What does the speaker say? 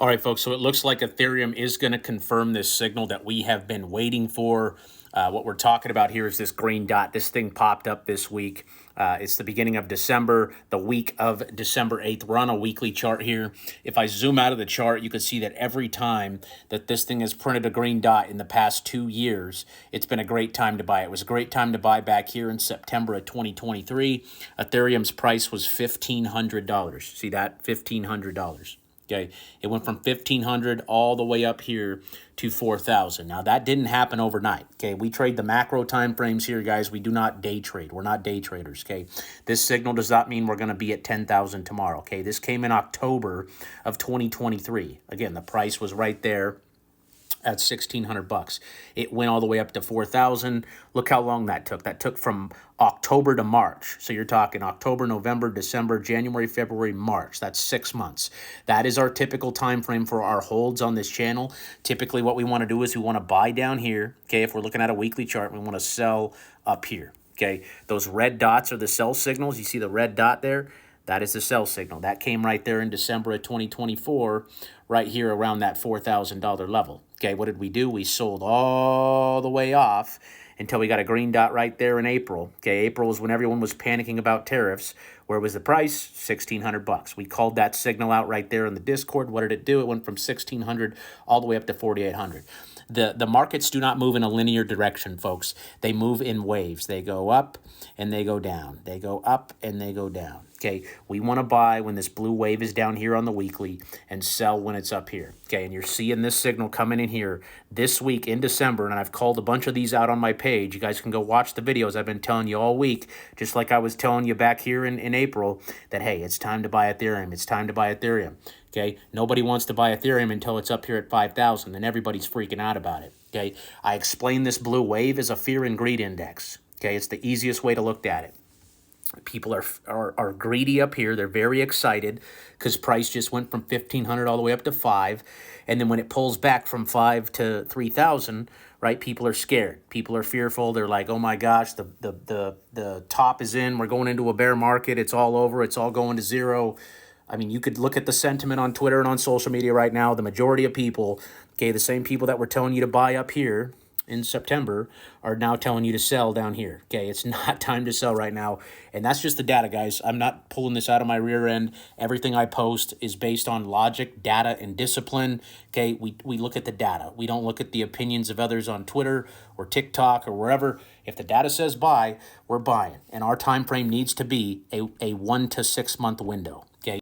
All right, folks, so it looks like Ethereum is going to confirm this signal that we have been waiting for. What we're talking about here is this green dot. This thing popped up this week. It's the beginning of December, the week of December 8th. We're on a weekly chart here. If I zoom out of the chart, you can see that every time that this thing has printed a green dot in the past 2 years, it's been a great time to buy. It was a great time to buy back here in September of 2023. Ethereum's price was $1,500. See that? $1,500. Okay, it went from 1,500 all the way up here to 4,000. Now that didn't happen overnight. Okay, we trade the macro time frames here, guys. We do not day trade. We're not day traders. Okay, this signal does not mean we're going to be at 10,000 tomorrow. Okay, this came in October of 2023. Again, the price was right there at $1,600. It went all the way up to 4,000. Look how long that took. That took from October to March. So you're talking October, November, December, January, February, March. That's 6 months. That is our typical time frame for our holds on this channel. Typically what we want to do is we want to buy down here. Okay, if we're looking at a weekly chart, we want to sell up here. Okay, those red dots are the sell signals. You see the red dot there? That is the sell signal. That came right there in December of 2024, right here around that $4,000 level. Okay, what did we do? We sold all the way off until we got a green dot right there in April. Okay, April was when everyone was panicking about tariffs. Where was the price? $1,600. We called that signal out right there in the Discord. What did it do? It went from 1,600 all the way up to 4,800. The markets do not move in a linear direction, folks. They move in waves. They go up and they go down. They go up and they go down. Okay, we want to buy when this blue wave is down here on the weekly and sell when it's up here. Okay, and you're seeing this signal coming in here this week in December, and I've called a bunch of these out on my page. You guys can go watch the videos I've been telling you all week, just like I was telling you back here in April, that, hey, it's time to buy Ethereum. It's time to buy Ethereum. Okay, nobody wants to buy Ethereum until it's up here at 5,000, and everybody's freaking out about it. Okay, I explained this blue wave as a fear and greed index. Okay, it's the easiest way to look at it. People are greedy up here. They're very excited because price just went from 1,500 all the way up to 5. And then when it pulls back from 5 to 3,000, right, people are scared. People are fearful. They're like, oh my gosh, the top is in. We're going into a bear market. It's all over. It's all going to zero. I mean, you could look at the sentiment on Twitter and on social media right now. The majority of people, okay, the same people that were telling you to buy up here in September are now telling you to sell down here. Okay, it's not time to sell right now. And that's just the data, guys. I'm not pulling this out of my rear end. Everything I post is based on logic, data, and discipline. Okay, we look at the data. We don't look at the opinions of others on Twitter or TikTok or wherever. If the data says buy, we're buying. And our time frame needs to be a 1 to 6 month window.